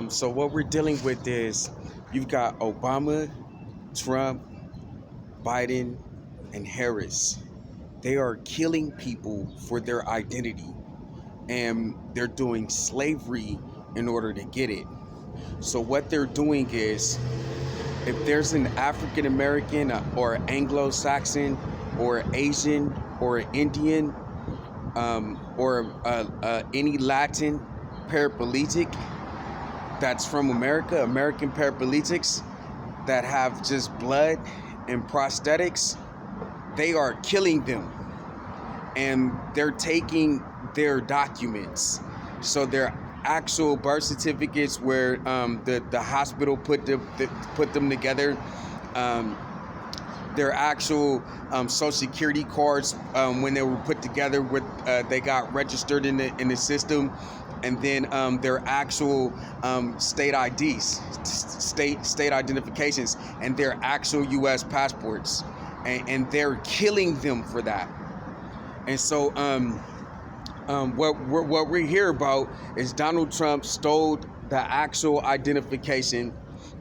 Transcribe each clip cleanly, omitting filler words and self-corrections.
So what we're dealing with is you've got Obama, Trump, Biden, and Harris. They are killing people for their identity, and they're doing slavery in order to get it. So what they're doing is, if there's an African American or Anglo-Saxon or Asian or Indian or any Latin paraplegic that's from America, American paraplegics that have just blood and prosthetics, they are killing them, and they're taking their documents. So their actual birth certificates, where the hospital put them together, their actual social security cards, when they were put together with they got registered in the system, and then their actual state IDs, state identifications, and their actual U.S. passports, and they're killing them for that. And so what we hear about is Donald Trump stole the actual identification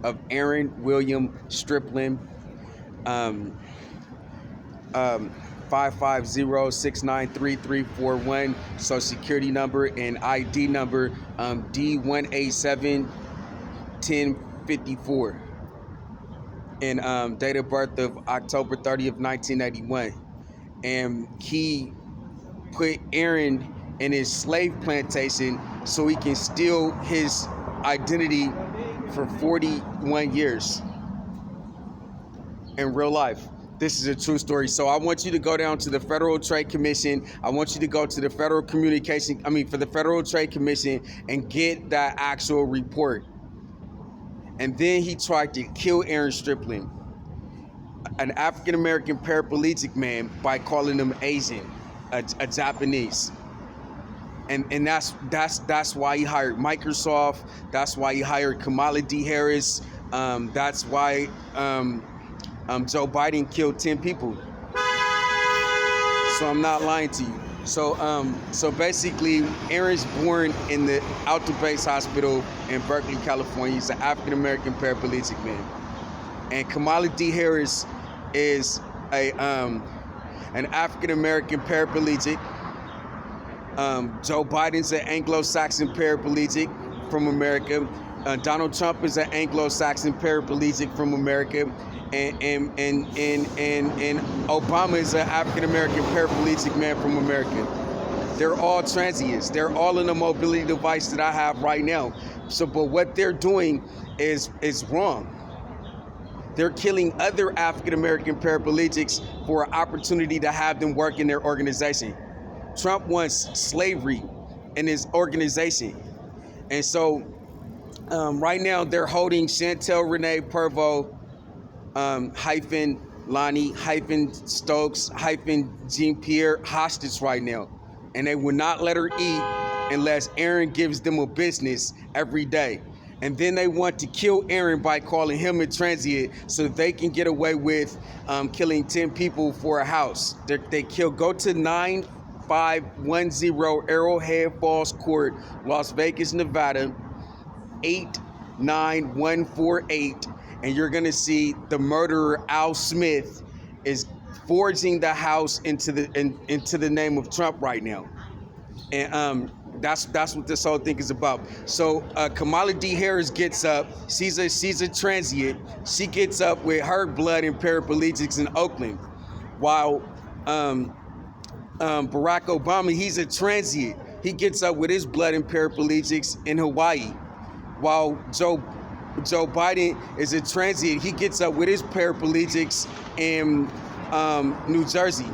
of Aaren William Striplin, 550-693-341, social security number and ID number D187-1054, and date of birth of October 30th, 1981. And he put Aaren in his slave plantation so he can steal his identity for 41 years in real life. This is a true story. So I want you to go down to the Federal Trade Commission. I want you to go to the Federal Trade Commission and get that actual report. And then he tried to kill Aaren Striplin, an African-American paraplegic man, by calling him Asian, a Japanese. And that's why he hired Microsoft. That's why he hired Kamala D. Harris. That's why Joe Biden killed 10 people. So I'm not lying to you. So basically, Aaron's born in the Alta Base Hospital in Berkeley, California. He's an African American paraplegic man, and Kamala D. Harris is an African American paraplegic. Joe Biden's an Anglo-Saxon paraplegic from America. Donald Trump is an Anglo-Saxon paraplegic from America. And Obama is an African-American paraplegic man from America. They're all transients. They're all in a mobility device that I have right now. So, but what they're doing is wrong. They're killing other African-American paraplegics for an opportunity to have them work in their organization. Trump wants slavery in his organization. And so right now they're holding Chantel Renee Pervo, hyphen Lonnie, hyphen Stokes, hyphen Jean Pierre hostage right now. And they will not let her eat unless Aaren gives them a business every day. And then they want to kill Aaren by calling him a transient so that they can get away with killing 10 people for a house. Go to 9510 Arrowhead Falls Court, Las Vegas, Nevada, 89148. And you're gonna see the murderer Al Smith is forging the house into the name of Trump right now, and that's what this whole thing is about. So Kamala D. Harris gets up. She's a transient. She gets up with her blood and paraplegics in Oakland, while Barack Obama, he's a transient. He gets up with his blood and paraplegics in Hawaii, while Joe Biden is a transient. He gets up with his paraplegics in New Jersey.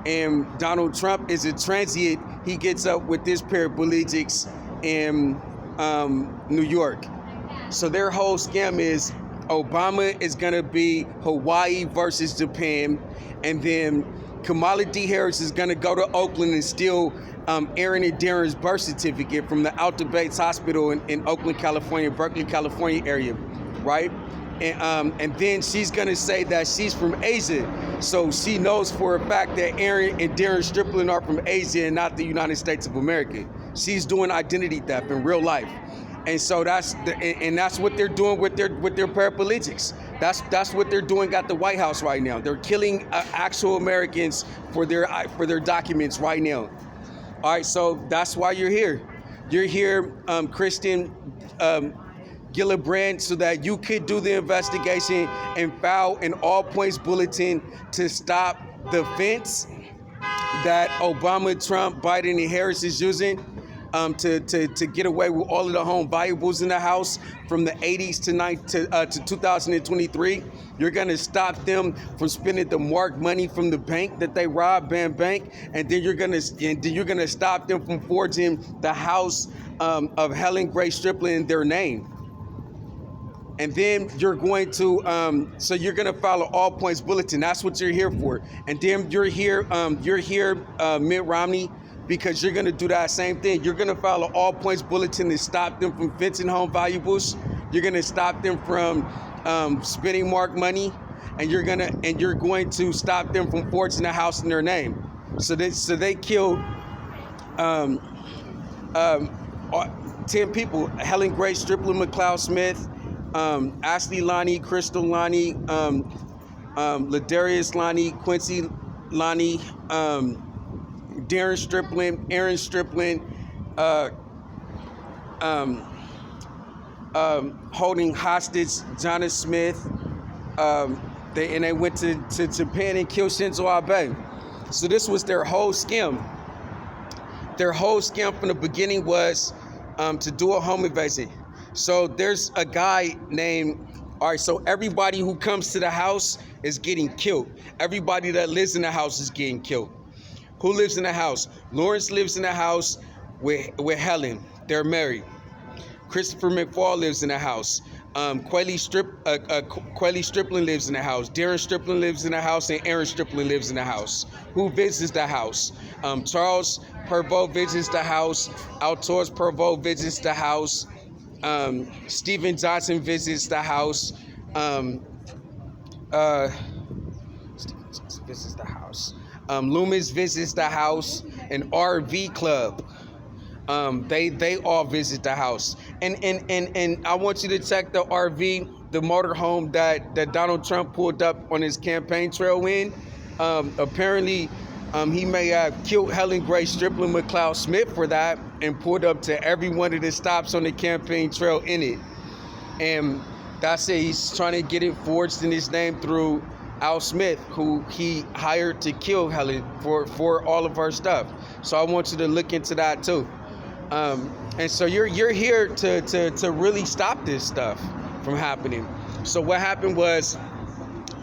And Donald Trump is a transient. He gets up with his paraplegics in New York. So their whole scam is Obama is going to be Hawaii versus Japan. And then Kamala D. Harris is going to go to Oakland and steal Aaren and Darren's birth certificate from the Alta Base Hospital in Oakland, California, Berkeley, California area, right? And then she's gonna say that she's from Asia, so she knows for a fact that Aaren and Darren Striplin are from Asia and not the United States of America. She's doing identity theft in real life, And so that's what they're doing with their paraplegics. That's what they're doing at the White House right now. They're killing actual Americans for their documents right now. All right, so that's why you're here. You're here, Kristen Gillibrand, so that you could do the investigation and file an all points bulletin to stop the fence that Obama, Trump, Biden, and Harris is using to get away with all of the home valuables in the house from the 80s to 2023. You're going to stop them from spending the marked money from the bank that they robbed, Bank, and then you're going to stop them from forging the house of Helen Grace Striplin in their name. And then you're going to, so you're going to file an all points bulletin. That's what you're here for. And then you're here, Mitt Romney, because you're going to do that same thing. You're going to file an all points bulletin to stop them from fencing home valuables. You're going to stop them from spending marked money, and you're going to stop them from forging a house in their name. So they killed 10 people: Helen Grace Striplin, McLeod Smith, Ashley Lonnie, Crystal Lonnie, Ladarius Lonnie, Quincy Lonnie, Darren Striplin, Aaren Striplin, holding hostage Jonas Smith. They went to Japan and killed Shinzo Abe. So this was their whole scam. Their whole scam from the beginning was to do a home invasion. So there's a guy named, all right, so everybody who comes to the house is getting killed. Everybody that lives in the house is getting killed. Who lives in the house? Lawrence lives in the house with Helen. They're married. Christopher McFall lives in the house. Quelly Striplin lives in the house. Darren Striplin lives in the house, and Aaren Striplin lives in the house. Who visits the house? Charles Pervot visits the house. Altos Pervot visits the house. Stephen Johnson visits the house. Visits the house. Loomis visits the house. An RV club. They all visit the house. And I want you to check the RV, the motorhome that Donald Trump pulled up on his campaign trail in. Apparently, he may have killed Helen Grace Striplin, McLeod Smith for that, and pulled up to every one of the stops on the campaign trail in it. And that's it. He's trying to get it forged in his name through Al Smith, who he hired to kill Helen for all of her stuff. So I want you to look into that too. And so you're here to really stop this stuff from happening. So what happened was,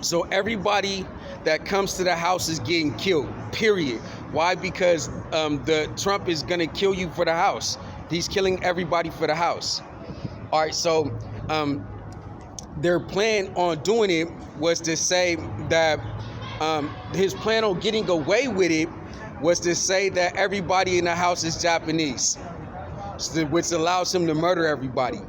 so everybody that comes to the house is getting killed, period. Why? Because the Trump is gonna kill you for the house. He's killing everybody for the house. All right, so their plan on doing it was to say that his plan on getting away with it was to say that everybody in the house is Japanese, which allows him to murder everybody.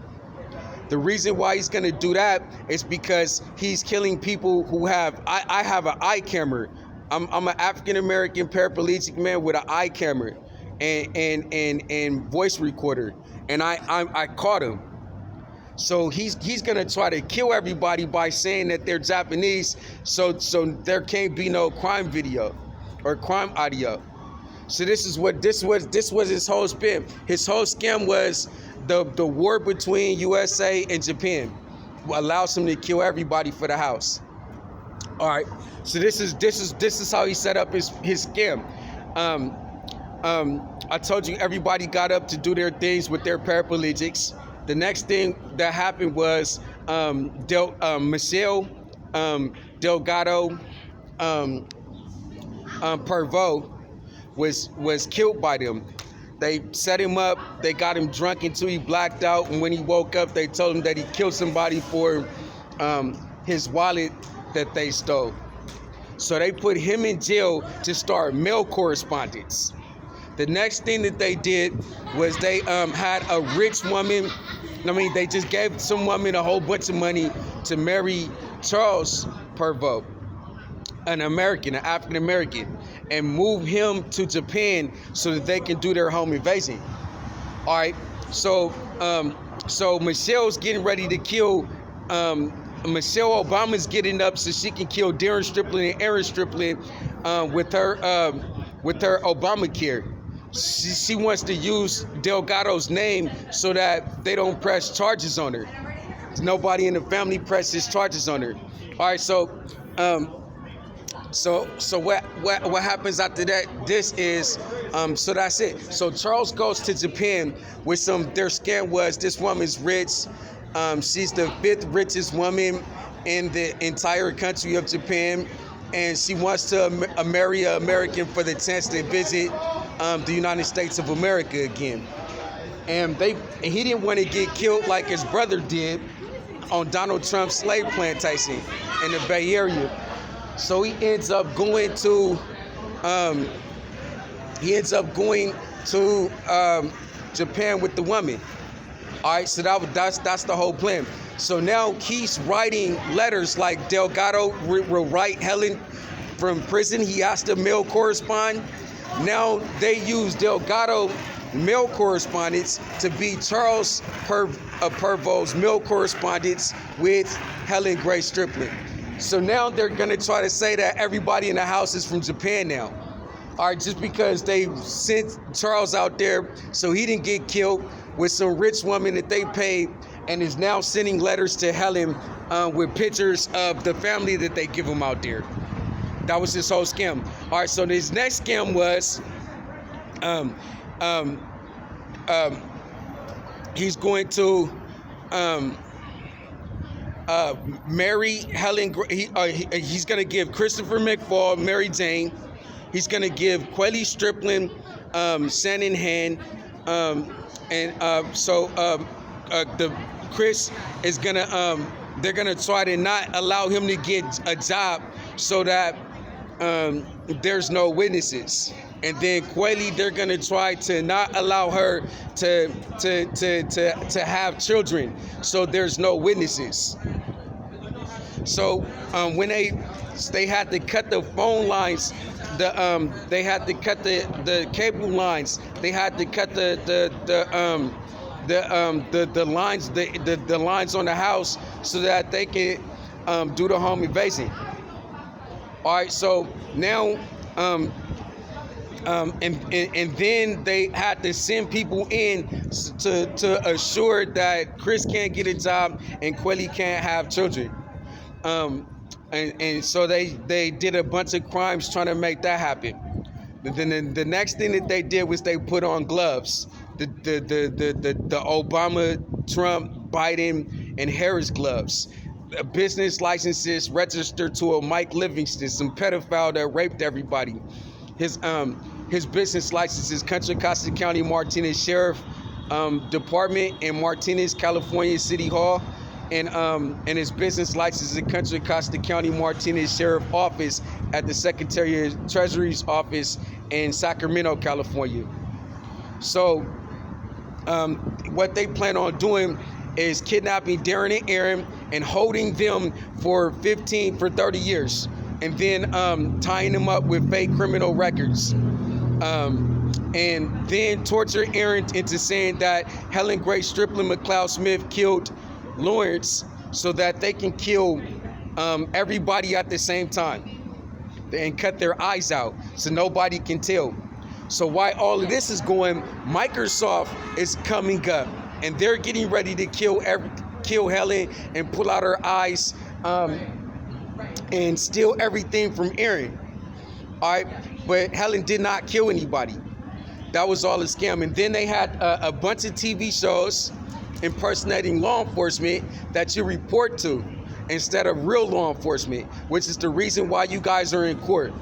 The reason why he's going to do that is because he's killing people who have, I have an eye camera. I'm an African-American paraplegic man with an eye camera and voice recorder. And I caught him. So he's going to try to kill everybody by saying that they're Japanese. So there can't be no crime video or crime audio. So this was his whole spin. His whole scam was the war between USA and Japan allows him to kill everybody for the house. All right. So this is how he set up his scam. I told you everybody got up to do their things with their paraplegics. The next thing that happened was Michelle Delgado Pervot was killed by them. They set him up, they got him drunk until he blacked out, and when he woke up, they told him that he killed somebody for his wallet that they stole. So they put him in jail to start mail correspondence. The next thing that they did was they had a rich woman, they just gave some woman a whole bunch of money to marry Charles Pervot, an African American, and move him to Japan so that they can do their home invasion. All right, So so Michelle's getting ready to kill. Michelle Obama's getting up so she can kill Darren Striplin and Aaren Striplin with her Obamacare. She wants to use Delgado's name so that they don't press charges on her. Nobody in the family presses charges on her. All right, so what happens after that? This is so that's it. So Charles goes to Japan with their scam was this woman's rich. She's the 5th richest woman in the entire country of Japan, and she wants to marry an American for the chance to visit the United States of America again. And he didn't want to get killed like his brother did on Donald Trump's slave plantation in the Bay Area. So he ends up going to Japan with the woman. All right, so that's the whole plan. So now he's writing letters like Delgado will write Helen from prison. He has to mail correspond. Now they use Delgado mail correspondence to be Charles Pervo's mail correspondence with Helen Grace Striplin. So now they're going to try to say that everybody in the house is from Japan now. All right, just because they sent Charles out there so he didn't get killed with some rich woman that they paid, and is now sending letters to Helen with pictures of the family that they give him out there. That was his whole scam. All right, so his next scam was he's going to marry Helen. He's going to give Christopher McFall, Mary Jane. He's going to give Quelly Striplin, Shannon Hand, the Chris is gonna they're gonna try to not allow him to get a job so that there's no witnesses. And then Quelly, they're gonna try to not allow her to have children, so there's no witnesses. So when they had to cut the phone lines, they had to cut the cable lines, they had to cut the lines, the lines on the house so that they can do the home invasion. All right, so now and then they had to send people in to assure that Chris can't get a job and Quelly can't have children. And so they did a bunch of crimes trying to make that happen. But then the next thing that they did was they put on gloves, the Obama, Trump, Biden, and Harris gloves, business licenses registered to a Mike Livingston, some pedophile that raped everybody. His business licenses, Contra Costa County Martinez Sheriff Department in Martinez, California City Hall. And his business license is Contra Costa County Martinez Sheriff Office at the Secretary of Treasury's office in Sacramento, California. So what they plan on doing is kidnapping Darren and Aaren and holding them for 30 years, and then tying them up with fake criminal records. And then torture Aaren into saying that Helen Grace Striplin McLeod Smith killed Lawrence so that they can kill everybody at the same time and cut their eyes out so nobody can tell. So while all of this is going, Microsoft is coming up and they're getting ready to kill Helen and pull out her eyes and steal everything from Aaren. All right, but Helen did not kill anybody. That was all a scam. And then they had a bunch of TV shows impersonating law enforcement that you report to instead of real law enforcement, which is the reason why you guys are in court.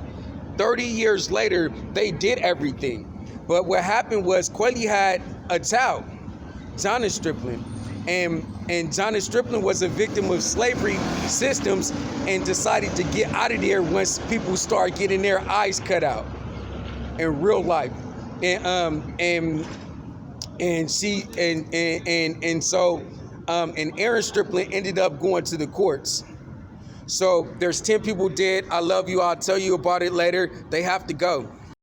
30 years later, they did everything. But what happened was Quelly had a child, Jonna Striplin, and Jonna Striplin was a victim of slavery systems and decided to get out of there once people start getting their eyes cut out in real life. So Aaren Striplin ended up going to the courts. So there's 10 people dead. I love you. I'll tell you about it later. They have to go.